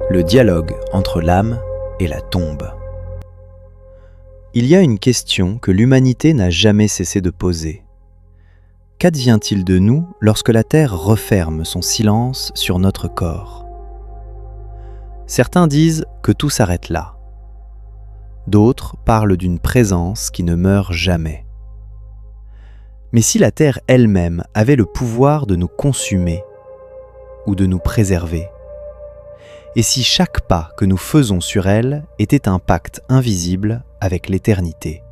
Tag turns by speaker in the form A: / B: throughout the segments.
A: Le dialogue entre l'âme et la tombe. Il y a une question que l'humanité n'a jamais cessé de poser. Qu'advient-il de nous lorsque la terre referme son silence sur notre corps ? Certains disent que tout s'arrête là. D'autres parlent d'une présence qui ne meurt jamais. Mais si la terre elle-même avait le pouvoir de nous consumer ou de nous préserver, et si chaque pas que nous faisons sur elle était un pacte invisible avec l'éternité?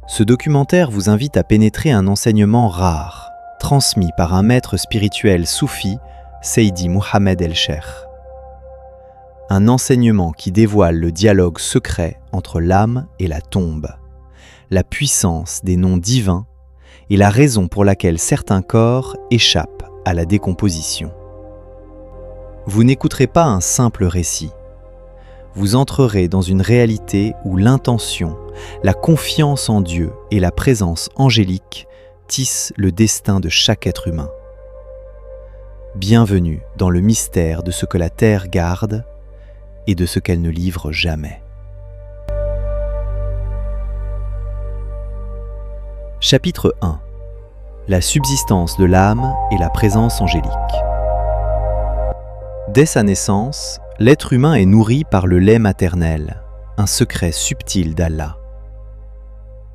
A: Ce documentaire vous invite à pénétrer un enseignement rare, transmis par un maître spirituel soufi, Seydi Mohamed El-Cheikh. Un enseignement qui dévoile le dialogue secret entre l'âme et la tombe, la puissance des noms divins et la raison pour laquelle certains corps échappent à la décomposition. Vous n'écouterez pas un simple récit. Vous entrerez dans une réalité où l'intention, la confiance en Dieu et la présence angélique tissent le destin de chaque être humain. Bienvenue dans le mystère de ce que la terre garde et de ce qu'elle ne livre jamais. Chapitre 1. La subsistance de l'âme et la présence angélique. Dès sa naissance, l'être humain est nourri par le lait maternel, un secret subtil d'Allah.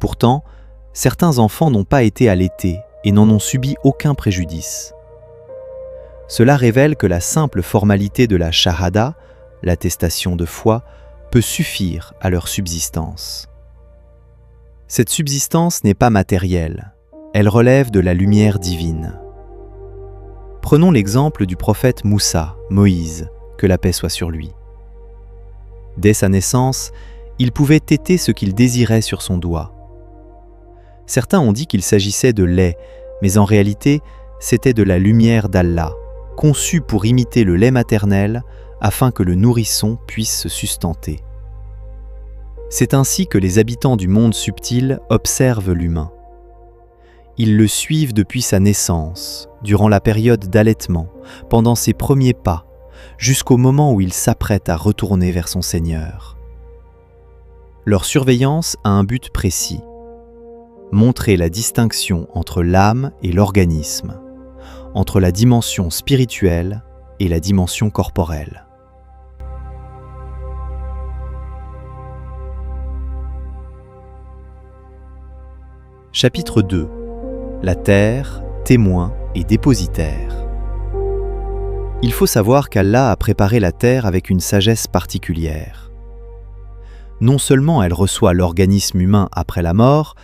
A: Pourtant, certains enfants n'ont pas été allaités et n'en ont subi aucun préjudice. Cela révèle que la simple formalité de la shahada, l'attestation de foi, peut suffire à leur subsistance. Cette subsistance n'est pas matérielle, elle relève de la lumière divine. Prenons l'exemple du prophète Moussa, Moïse, que la paix soit sur lui. Dès sa naissance, il pouvait téter ce qu'il désirait sur son doigt. Certains ont dit qu'il s'agissait de lait, mais en réalité, c'était de la lumière d'Allah, conçue pour imiter le lait maternel afin que le nourrisson puisse se sustenter. C'est ainsi que les habitants du monde subtil observent l'humain. Ils le suivent depuis sa naissance, durant la période d'allaitement, pendant ses premiers pas, jusqu'au moment où il s'apprête à retourner vers son Seigneur. Leur surveillance a un but précis: montrer la distinction entre l'âme et l'organisme, entre la dimension spirituelle et la dimension corporelle. Chapitre 2. La terre, témoin et dépositaire. Il faut savoir qu'Allah a préparé la terre avec une sagesse particulière. Non seulement elle reçoit l'organisme humain après la mort,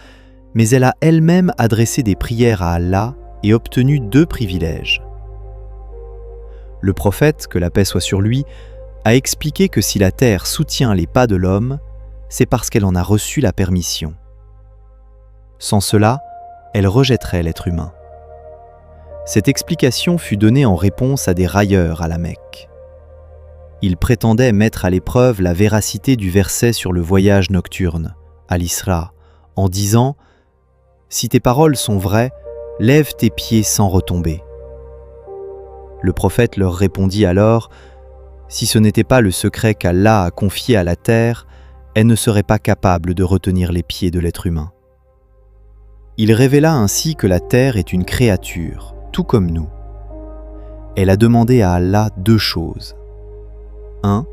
A: mais elle a elle-même adressé des prières à Allah et obtenu 2 privilèges. Le prophète, que la paix soit sur lui, a expliqué que si la terre soutient les pas de l'homme, c'est parce qu'elle en a reçu la permission. Sans cela, elle rejetterait l'être humain. Cette explication fut donnée en réponse à des railleurs à la Mecque. Ils prétendaient mettre à l'épreuve la véracité du verset sur le voyage nocturne, à l'Isra, en disant « Si tes paroles sont vraies, lève tes pieds sans retomber. » Le prophète leur répondit alors « Si ce n'était pas le secret qu'Allah a confié à la terre, elle ne serait pas capable de retenir les pieds de l'être humain. » Il révéla ainsi que la terre est une créature, tout comme nous. Elle a demandé à Allah 2 choses. 1.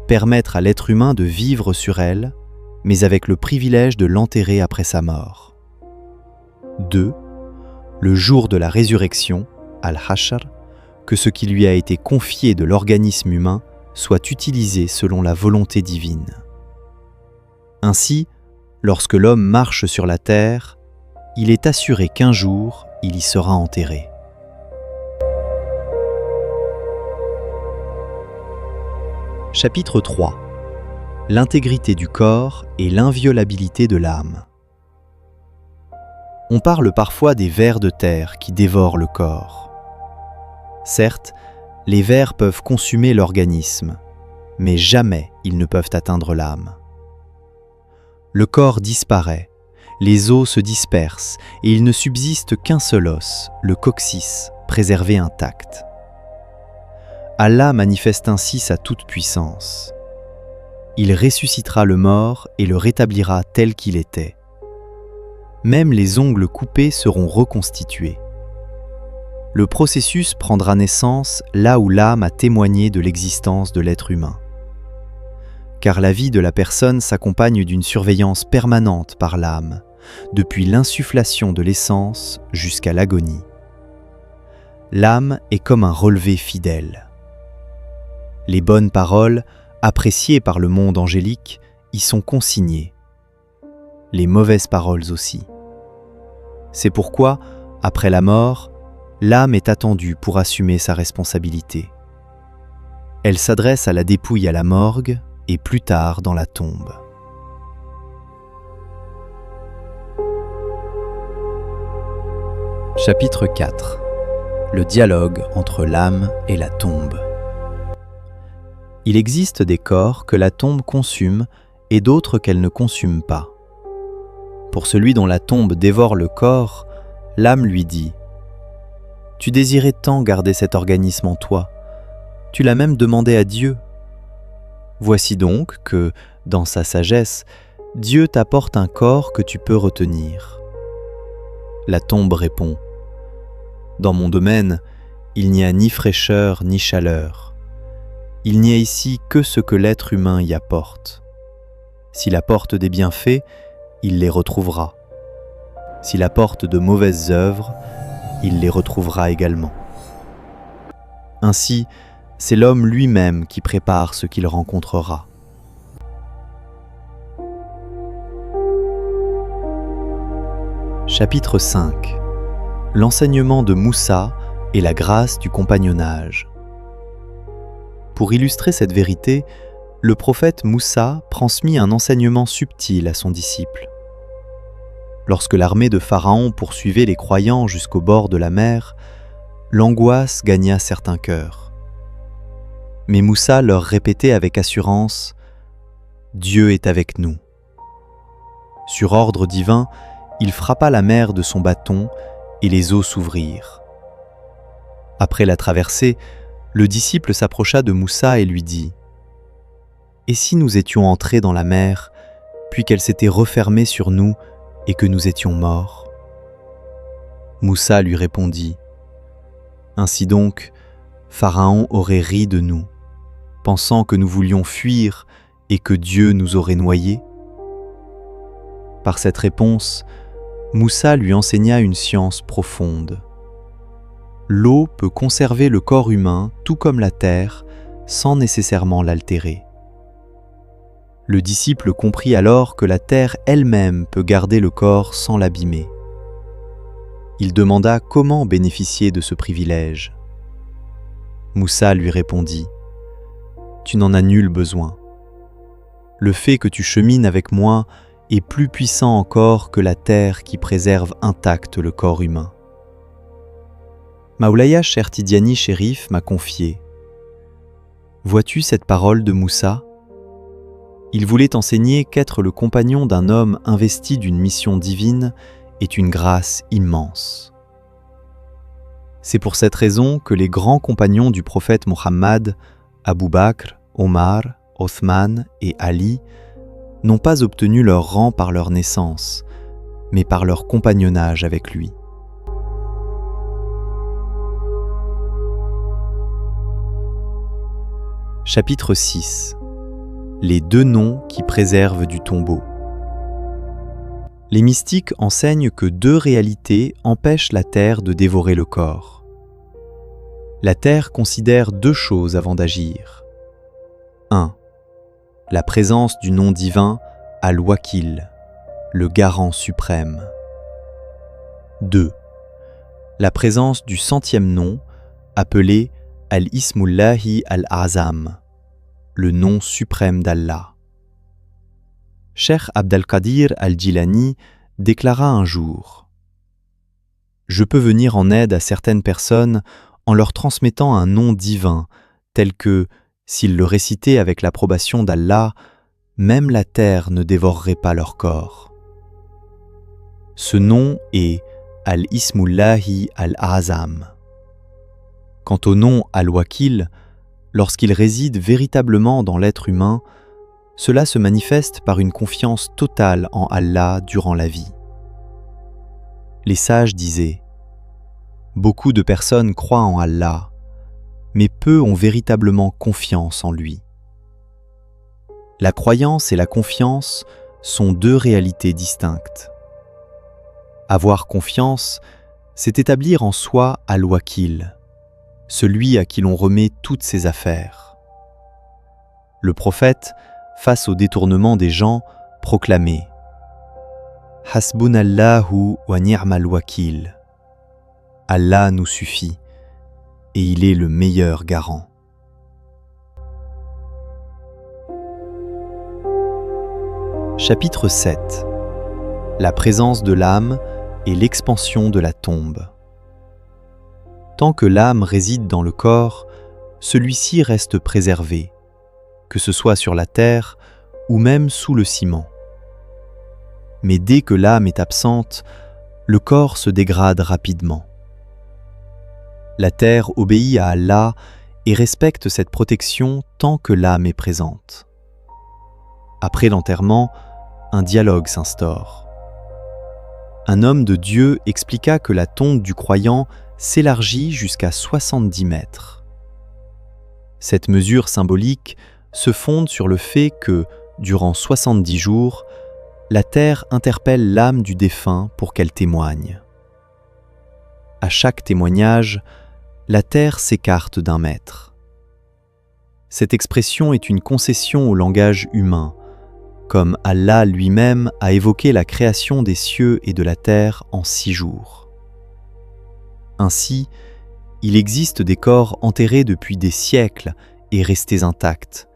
A: Permettre à l'être humain de vivre sur elle, mais avec le privilège de l'enterrer après sa mort. 2. Le jour de la résurrection, Al-Hashr, que ce qui lui a été confié de l'organisme humain soit utilisé selon la volonté divine. Ainsi, lorsque l'homme marche sur la terre, il est assuré qu'un jour, il y sera enterré. Chapitre 3. L'intégrité du corps et l'inviolabilité de l'âme. On parle parfois des vers de terre qui dévorent le corps. Certes, les vers peuvent consumer l'organisme, mais jamais ils ne peuvent atteindre l'âme. Le corps disparaît, les os se dispersent et il ne subsiste qu'un seul os, le coccyx, préservé intact. Allah manifeste ainsi sa toute-puissance. Il ressuscitera le mort et le rétablira tel qu'il était. Même les ongles coupés seront reconstitués. Le processus prendra naissance là où l'âme a témoigné de l'existence de l'être humain. Car la vie de la personne s'accompagne d'une surveillance permanente par l'âme, depuis l'insufflation de l'essence jusqu'à l'agonie. L'âme est comme un relevé fidèle. Les bonnes paroles, appréciées par le monde angélique, y sont consignées. Les mauvaises paroles aussi. C'est pourquoi, après la mort, l'âme est attendue pour assumer sa responsabilité. Elle s'adresse à la dépouille à la morgue et plus tard dans la tombe. Chapitre 4. Le dialogue entre l'âme et la tombe. Il existe des corps que la tombe consume et d'autres qu'elle ne consume pas. Pour celui dont la tombe dévore le corps, l'âme lui dit « Tu désirais tant garder cet organisme en toi, tu l'as même demandé à Dieu. Voici donc que, dans sa sagesse, Dieu t'apporte un corps que tu peux retenir. » La tombe répond « Dans mon domaine, il n'y a ni fraîcheur ni chaleur. Il n'y a ici que ce que l'être humain y apporte. S'il apporte des bienfaits, il les retrouvera. S'il apporte de mauvaises œuvres, il les retrouvera également. Ainsi, c'est l'homme lui-même qui prépare ce qu'il rencontrera. Chapitre 5. L'enseignement de Moussa et la grâce du compagnonnage. Pour illustrer cette vérité, le prophète Moussa transmit un enseignement subtil à son disciple. Lorsque l'armée de Pharaon poursuivait les croyants jusqu'au bord de la mer, l'angoisse gagna certains cœurs. Mais Moussa leur répétait avec assurance « Dieu est avec nous ». Sur ordre divin, il frappa la mer de son bâton et les eaux s'ouvrirent. Après la traversée, le disciple s'approcha de Moussa et lui dit « Et si nous étions entrés dans la mer, puis qu'elle s'était refermée sur nous et que nous étions morts ?» Moussa lui répondit « Ainsi donc, Pharaon aurait ri de nous, pensant que nous voulions fuir et que Dieu nous aurait noyés ?» Par cette réponse, Moussa lui enseigna une science profonde. L'eau peut conserver le corps humain tout comme la terre, sans nécessairement l'altérer. Le disciple comprit alors que la terre elle-même peut garder le corps sans l'abîmer. Il demanda comment bénéficier de ce privilège. Moussa lui répondit « Tu n'en as nul besoin. Le fait que tu chemines avec moi est plus puissant encore que la terre qui préserve intact le corps humain. » Maoulaya Cheikh Tidiane Chérif m'a confié « Vois-tu cette parole de Moussa ? Il voulait enseigner qu'être le compagnon d'un homme investi d'une mission divine est une grâce immense. C'est pour cette raison que les grands compagnons du prophète Mohammed, Abu Bakr, Omar, Othman et Ali, n'ont pas obtenu leur rang par leur naissance, mais par leur compagnonnage avec lui. Chapitre 6. Les deux noms qui préservent du tombeau. Les mystiques enseignent que deux réalités empêchent la terre de dévorer le corps. La terre considère deux choses avant d'agir. 1. La présence du nom divin Al-Wakil, le garant suprême. 2. La présence du 100e nom, appelé Al-Ismullahi Al-Azam, le nom suprême d'Allah. Cheikh Abdelkadir Al-Jilani déclara un jour « Je peux venir en aide à certaines personnes en leur transmettant un nom divin, tel que, s'ils le récitaient avec l'approbation d'Allah, même la terre ne dévorerait pas leur corps. Ce nom est Al-Ismullahi Al-Azam. Quant au nom Al-Wakil, lorsqu'il réside véritablement dans l'être humain, cela se manifeste par une confiance totale en Allah durant la vie. Les sages disaient « Beaucoup de personnes croient en Allah, mais peu ont véritablement confiance en lui. » La croyance et la confiance sont deux réalités distinctes. Avoir confiance, c'est établir en soi al-Wakil, celui à qui l'on remet toutes ses affaires. Le prophète, face au détournement des gens, proclamait « Hasbunallahu wa ni'mal wakil » Allah nous suffit et il est le meilleur garant. Chapitre 7. La présence de l'âme et l'expansion de la tombe. Tant que l'âme réside dans le corps, celui-ci reste préservé, que ce soit sur la terre ou même sous le ciment. Mais dès que l'âme est absente, le corps se dégrade rapidement. La terre obéit à Allah et respecte cette protection tant que l'âme est présente. Après l'enterrement, un dialogue s'instaure. Un homme de Dieu expliqua que la tombe du croyant s'élargit jusqu'à 70 mètres. Cette mesure symbolique se fonde sur le fait que, durant 70 jours, la terre interpelle l'âme du défunt pour qu'elle témoigne. À chaque témoignage, la terre s'écarte d'1 mètre. Cette expression est une concession au langage humain, comme Allah lui-même a évoqué la création des cieux et de la terre en 6 jours. Ainsi, il existe des corps enterrés depuis des siècles et restés intacts,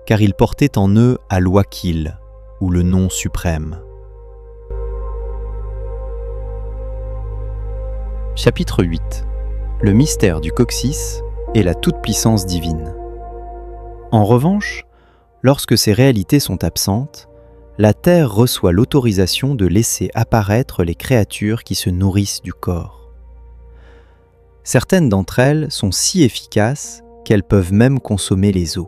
A: car ils portaient en eux al-Wakil, ou le nom suprême. Chapitre 8. Le mystère du coccyx et la toute-puissance divine. En revanche, lorsque ces réalités sont absentes, la terre reçoit l'autorisation de laisser apparaître les créatures qui se nourrissent du corps. Certaines d'entre elles sont si efficaces qu'elles peuvent même consommer les os.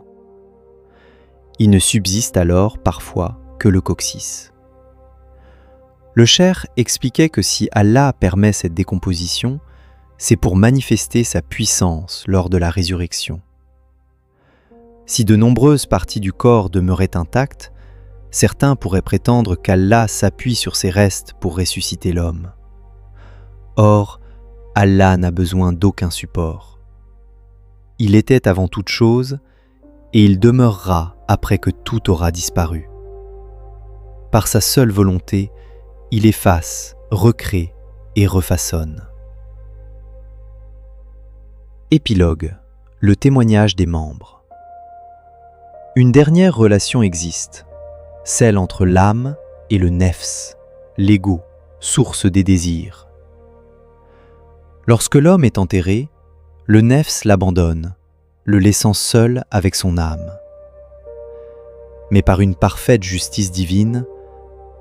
A: Il ne subsiste alors parfois que le coccyx. Le cheikh expliquait que si Allah permet cette décomposition, c'est pour manifester sa puissance lors de la résurrection. Si de nombreuses parties du corps demeuraient intactes, certains pourraient prétendre qu'Allah s'appuie sur ces restes pour ressusciter l'homme. Or, Allah n'a besoin d'aucun support. Il était avant toute chose et il demeurera après que tout aura disparu. Par sa seule volonté, il efface, recrée et refaçonne. Épilogue, le témoignage des membres. Une dernière relation existe, celle entre l'âme et le nefs, l'ego, source des désirs. Lorsque l'homme est enterré, le nefs l'abandonne, le laissant seul avec son âme. Mais par une parfaite justice divine,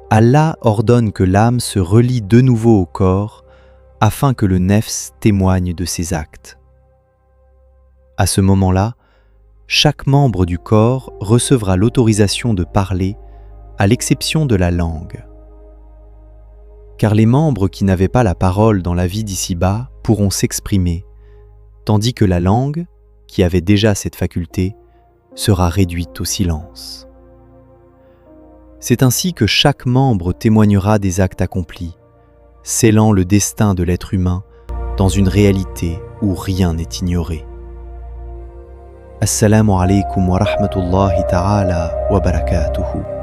A: Allah ordonne que l'âme se relie de nouveau au corps afin que le nefs témoigne de ses actes. À ce moment-là, chaque membre du corps recevra l'autorisation de parler, à l'exception de la langue. Car les membres qui n'avaient pas la parole dans la vie d'ici-bas pourront s'exprimer, tandis que la langue, qui avait déjà cette faculté, sera réduite au silence. C'est ainsi que chaque membre témoignera des actes accomplis, scellant le destin de l'être humain dans une réalité où rien n'est ignoré. Assalamu alaikum wa rahmatullahi ta'ala wa barakatuhu.